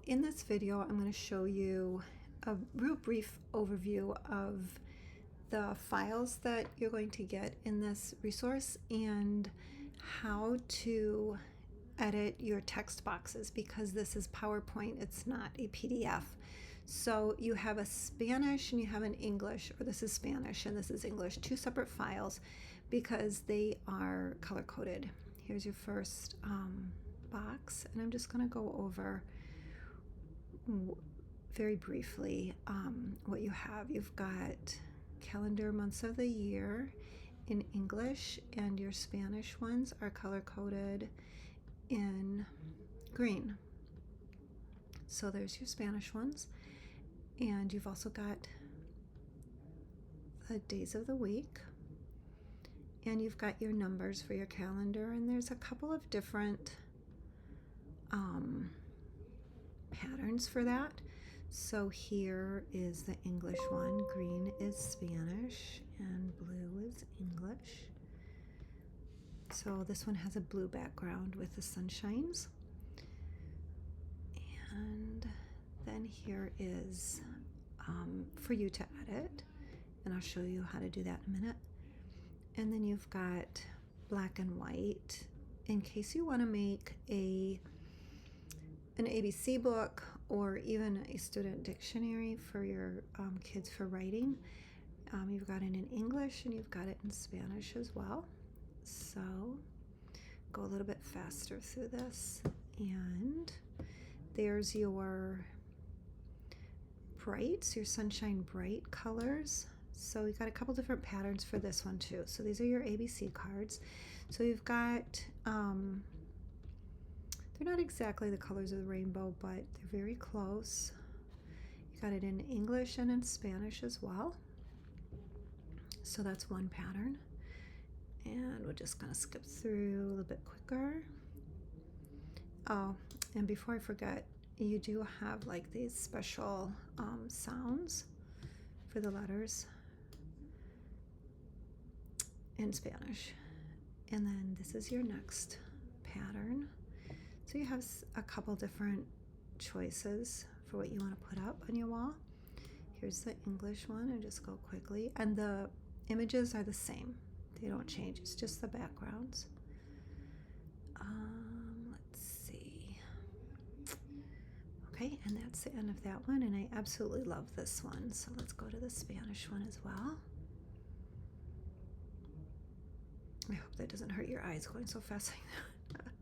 in this video, I'm going to show you a real brief overview of the files that you're going to get in this resource and how to edit your text boxes, because this is PowerPoint, it's not a PDF. So you have a Spanish and you have an English, or this is Spanish and this is English, two separate files because they are color coded. Here's your first box, and I'm just going to go over very briefly what you have. You've got calendar months of the year in English, and your Spanish ones are color coded in green. So there's your Spanish ones, and you've also got the days of the week, and you've got your numbers for your calendar, and there's a couple of different patterns for that. So here is the English one. Green is Spanish and blue is English. So this one has a blue background with the sunshines. And then here is for you to edit, and I'll show you how to do that in a minute. And then you've got black and white in case you want to make an ABC book or even a student dictionary for your kids for writing. You've got it in English and you've got it in Spanish as well. So go a little bit faster through this. And there's your brights, your sunshine bright colors. So we've got a couple different patterns for this one too. So these are your ABC cards. So you've got, they're not exactly the colors of the rainbow, but they're very close. You got it in English and in Spanish as well. So that's one pattern. And we're just gonna skip through a little bit quicker. Oh, and before I forget, you do have like these special sounds for the letters in Spanish. And then this is your next pattern. So you have a couple different choices for what you want to put up on your wall. Here's the English one, and just go quickly. And the images are the same. They don't change. It's just the backgrounds. Let's see. Okay, and that's the end of that one, and I absolutely love this one. So let's go to the Spanish one as well. I hope that doesn't hurt your eyes going so fast like that.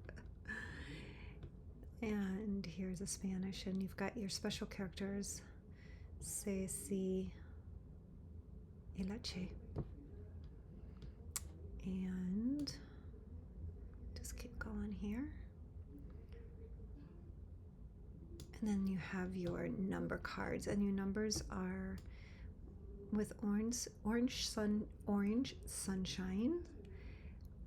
And here's a Spanish, and you've got your special characters, se, si, y la che. And just keep going here. And then you have your number cards, and your numbers are with orange sunshine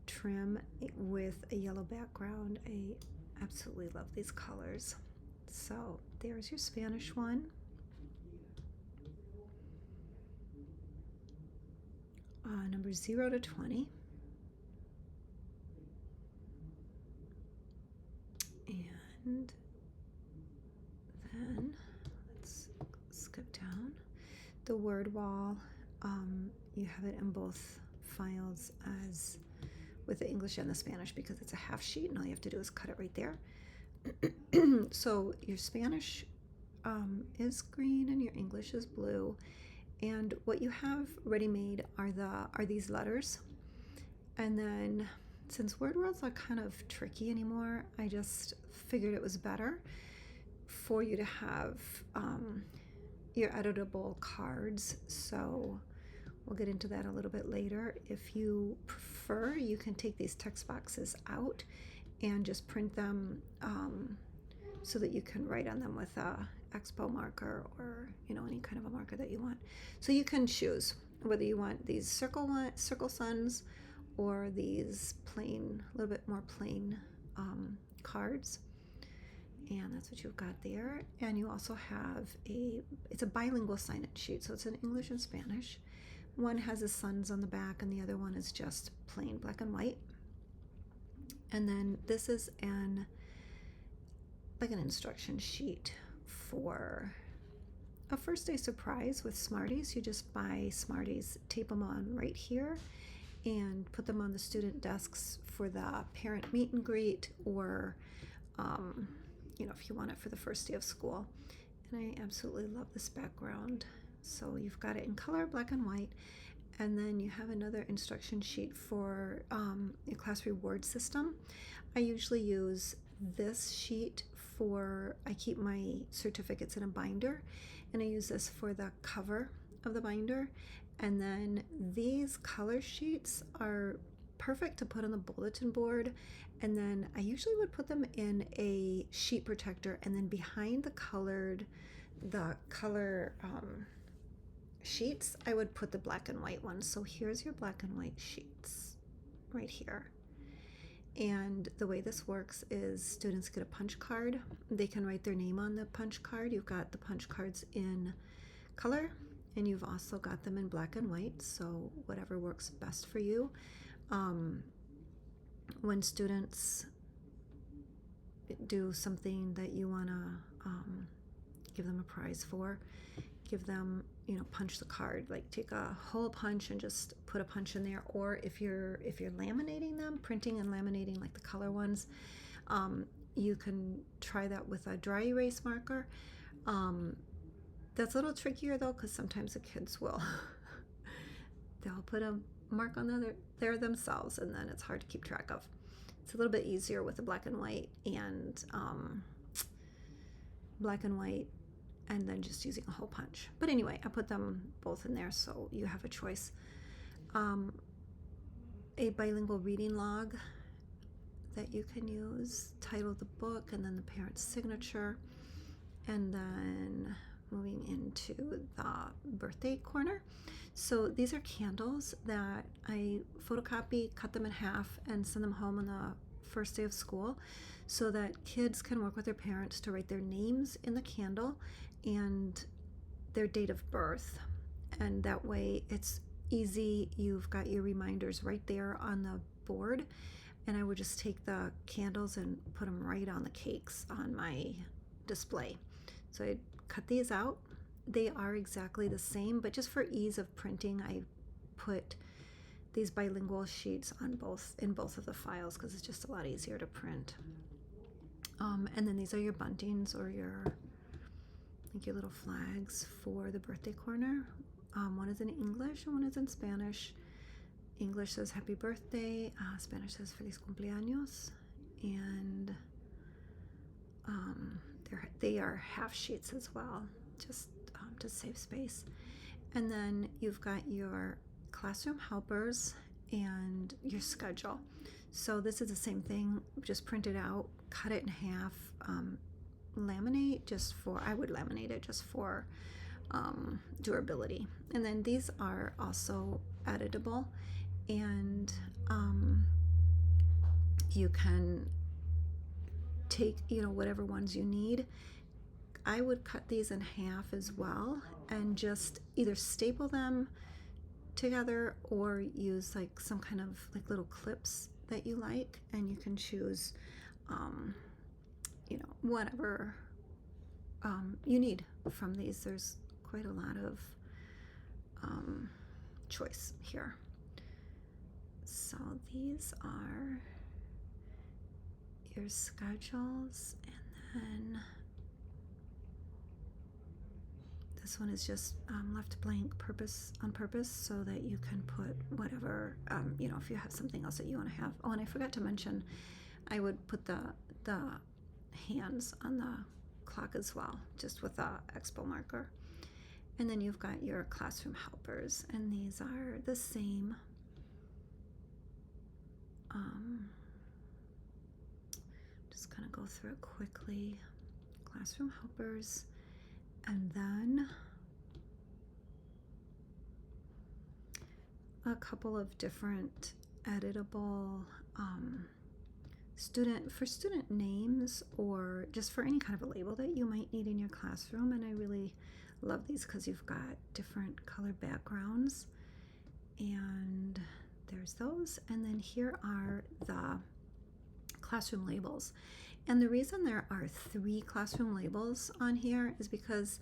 trim with a yellow background. I absolutely love these colors. So there's your Spanish one. Numbers 0 to 20. And then let's skip down. The word wall, you have it in both files as with the English and the Spanish because it's a half sheet, and all you have to do is cut it right there. So your Spanish is green and your English is blue, and what you have ready made are these letters. And then since word worlds are kind of tricky anymore, I just figured it was better for you to have your editable cards. So we'll get into that a little bit later. If you prefer, you can take these text boxes out and just print them so that you can write on them with a Expo marker or any kind of a marker that you want. So you can choose whether you want these circle suns or these plain, a little bit more plain cards. And that's what you've got there. And you also have it's a bilingual sign-in sheet, so it's in English and Spanish. One has the suns on the back, and the other one is just plain black and white. And then this is an like an instruction sheet for a first day surprise with Smarties. You just buy Smarties, tape them on right here, and put them on the student desks for the parent meet and greet, or if you want it for the first day of school. And I absolutely love this background. So you've got it in color, black and white, and then you have another instruction sheet for your class reward system. I usually use this sheet I keep my certificates in a binder, and I use this for the cover of the binder. And then these color sheets are perfect to put on the bulletin board. And then I usually would put them in a sheet protector, and then behind the color sheets, I would put the black and white ones. So here's your black and white sheets right here. And the way this works is students get a punch card. They can write their name on the punch card. You've got the punch cards in color, and you've also got them in black and white, so whatever works best for you. When students do something that you want to give them a prize for, give them, punch the card, like take a whole punch and just put a punch in there. Or if you're laminating them, printing and laminating like the color ones, you can try that with a dry erase marker. That's a little trickier though, because sometimes the kids will they'll put a mark on there themselves, and then it's hard to keep track of. It's a little bit easier with the black and white, and then just using a hole punch. But anyway, I put them both in there so you have a choice. A bilingual reading log that you can use, title of the book, and then the parent's signature. And then moving into the birthday corner. So these are candles that I photocopy, cut them in half, and send them home on the first day of school, so that kids can work with their parents to write their names in the candle and their date of birth. And that way it's easy. You've got your reminders right there on the board. And I would just take the candles and put them right on the cakes on my display. So I cut these out. They are exactly the same, but just for ease of printing, I put these bilingual sheets in both of the files, because it's just a lot easier to print. And then these are your buntings, or your little flags for the birthday corner. One is in English and one is in Spanish. English says happy birthday, Spanish says feliz cumpleaños, and they are half sheets as well, just to save space. And then you've got your classroom helpers and your schedule. So this is the same thing, just print it out, cut it in half, laminate I would laminate it just for durability. And then these are also editable, and you can take whatever ones you need. I would cut these in half as well, and just either staple them together or use like some kind of like little clips that you like, and you can choose whatever you need from these. There's quite a lot of choice here. So these are your schedules, and then this one is just left blank on purpose so that you can put whatever, if you have something else that you want to have. Oh, and I forgot to mention, I would put the hands on the clock as well, just with a expo marker. And then you've got your classroom helpers, and these are the same. Just gonna go through it quickly. Classroom helpers, and then a couple of different editable student names, or just for any kind of a label that you might need in your classroom. And I really love these because you've got different color backgrounds, and there's those. And then here are the classroom labels, And the reason there are 3 classroom labels on here is because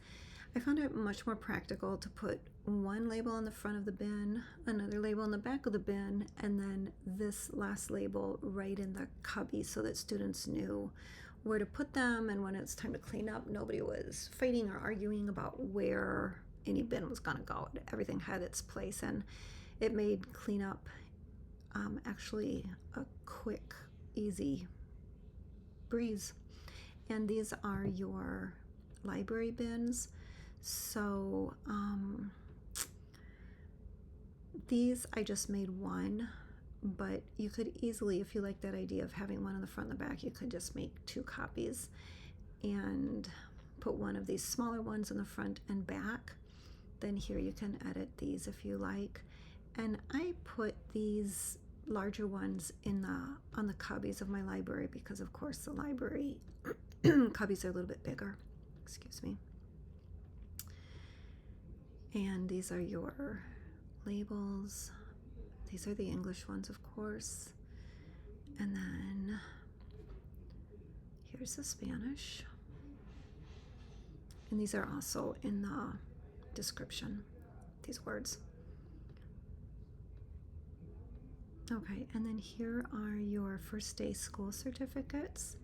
I found it much more practical to put one label on the front of the bin, another label in the back of the bin, and then this last label right in the cubby so that students knew where to put them, and when it's time to clean up, nobody was fighting or arguing about where any bin was gonna go. Everything had its place, and it made cleanup actually a quick, easy breeze. And these are your library bins. So these I just made one, but you could easily, if you like that idea of having one in the front and the back, you could just make 2 copies and put one of these smaller ones in the front and back. Then here you can edit these if you like. And I put these larger ones on the cubbies of my library because of course the library cubbies are a little bit bigger. Excuse me. And these are your labels. These are the English ones, of course. And then here's the Spanish. And these are also in the description, these words. Okay, and then here are your first day school certificates.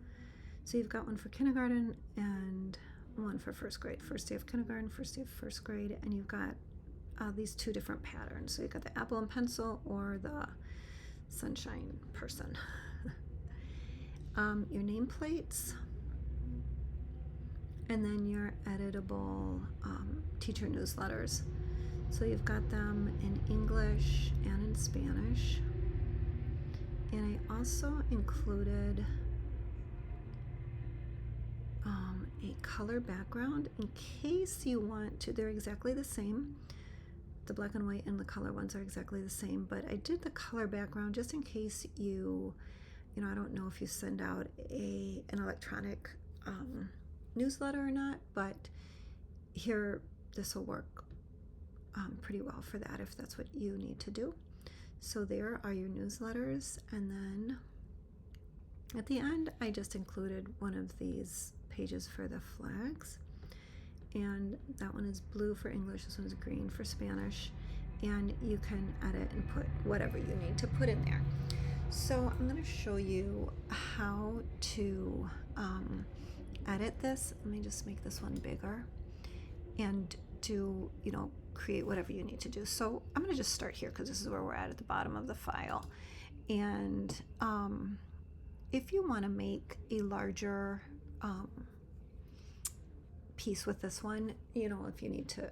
So you've got one for kindergarten and one for first grade. First day of kindergarten, first day of first grade, and you've got these 2 different patterns. So you've got the apple and pencil or the sunshine person. Your nameplates, and then your editable teacher newsletters. So you've got them in English and in Spanish. And I also included a color background in case you want to. They're exactly the same. The black and white and the color ones are exactly the same, but I did the color background just in case you know, I don't know if you send out an electronic newsletter or not, but here this will work pretty well for that if that's what you need to do. So there are your newsletters, and then at the end I just included one of these pages for the flags, and that one is blue for English, this one is green for Spanish, and you can edit and put whatever you need to put in there. So I'm going to show you how to edit this. Let me just make this one bigger and do, create whatever you need to do. So I'm going to just start here because this is where we're at the bottom of the file. And if you want to make a larger piece with this one, if you need to,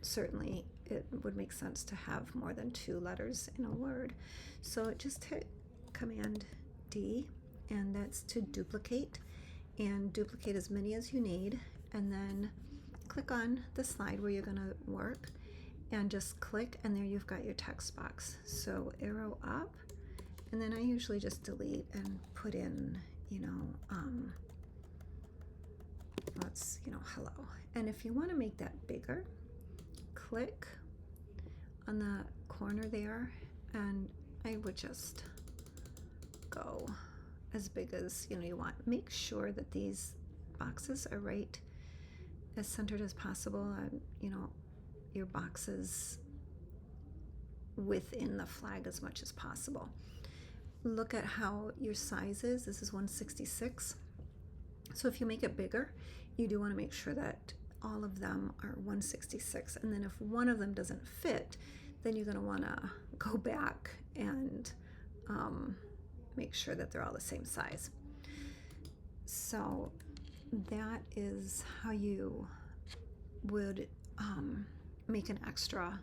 certainly it would make sense to have more than 2 letters in a word. So just hit Command D, and that's to duplicate, and duplicate as many as you need, and then click on the slide where you're going to work and just click, and there you've got your text box. So arrow up, and then I usually just delete and put in hello. And if you want to make that bigger, click on the corner there, and I would just go as big as you want. Make sure that these boxes are right as centered as possible, and your boxes within the flag as much as possible. Look at how your size is. This is 166. So if you make it bigger, you do want to make sure that all of them are 166, and then if one of them doesn't fit, then you're going to want to go back and make sure that they're all the same size. So that is how you would make an extra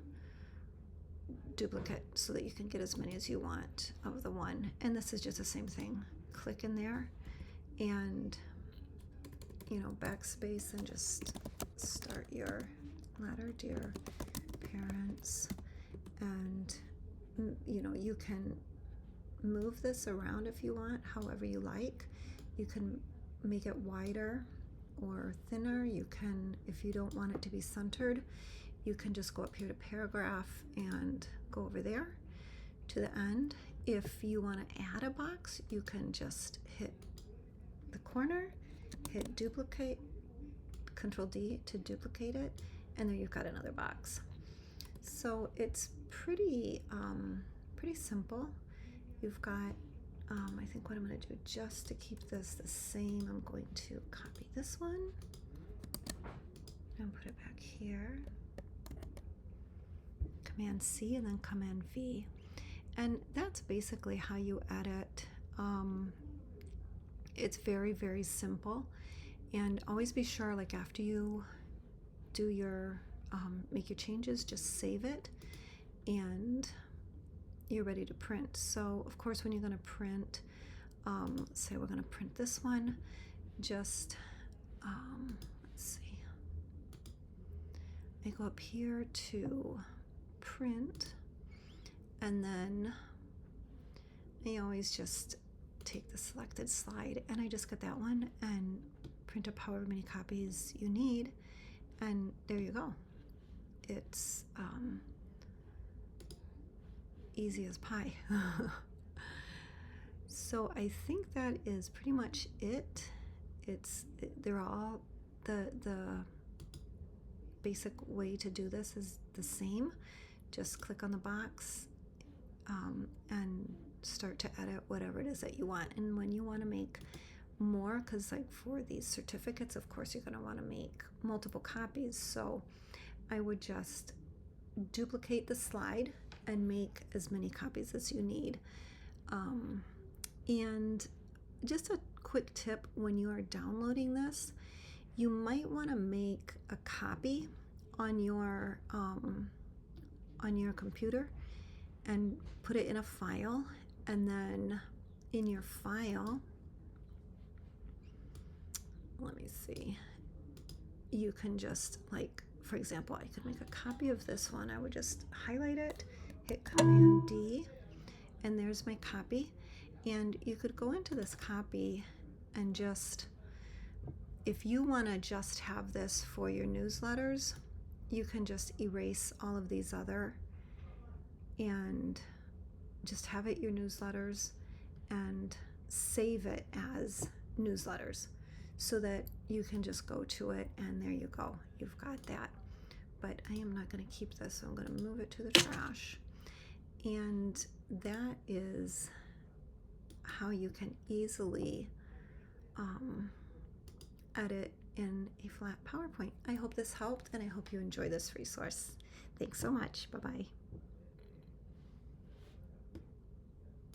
duplicate so that you can get as many as you want of the one. And this is just the same thing. Click in there and backspace and just start your letter. Dear parents, and you can move this around if you want, however you like. You can make it wider or thinner. You can, if you don't want it to be centered, you can just go up here to paragraph and go over there to the end. If you want to add a box, you can just hit the corner, hit duplicate, Control D to duplicate it, and there you've got another box. So it's pretty simple. You've got, I think what I'm going to do just to keep this the same, I'm going to copy this one and put it back here. Command C and then Command V. And that's basically how you edit. It's very, very simple. And always be sure, like after you do your, make your changes, just save it and you're ready to print. So of course when you're going to print, say we're going to print this one, just, let's see, I go up here to print, and then I always just take the selected slide and I just get that one and print up however many copies you need, and there you go. It's easy as pie. So I think that is pretty much it. They're all the basic way to do this is the same. Just click on the box and start to edit whatever it is that you want. And when you want to make more, because like for these certificates, of course you're going to want to make multiple copies, so I would just duplicate the slide and make as many copies as you need. And just a quick tip, when you are downloading this, you might want to make a copy on your computer and put it in a file, and then in your file, let me see, you can just, like, for example, I could make a copy of this one. I would just highlight it, hit Command D, and there's my copy. And you could go into this copy and just, if you want to just have this for your newsletters, you can just erase all of these other and just have it your newsletters and save it as newsletters so that you can just go to it and there you go, you've got that. But I am not going to keep this, so I'm going to move it to the trash. And that is how you can easily edit in a flat PowerPoint. I hope this helped, and I hope you enjoy this resource. Thanks so much. Bye-bye.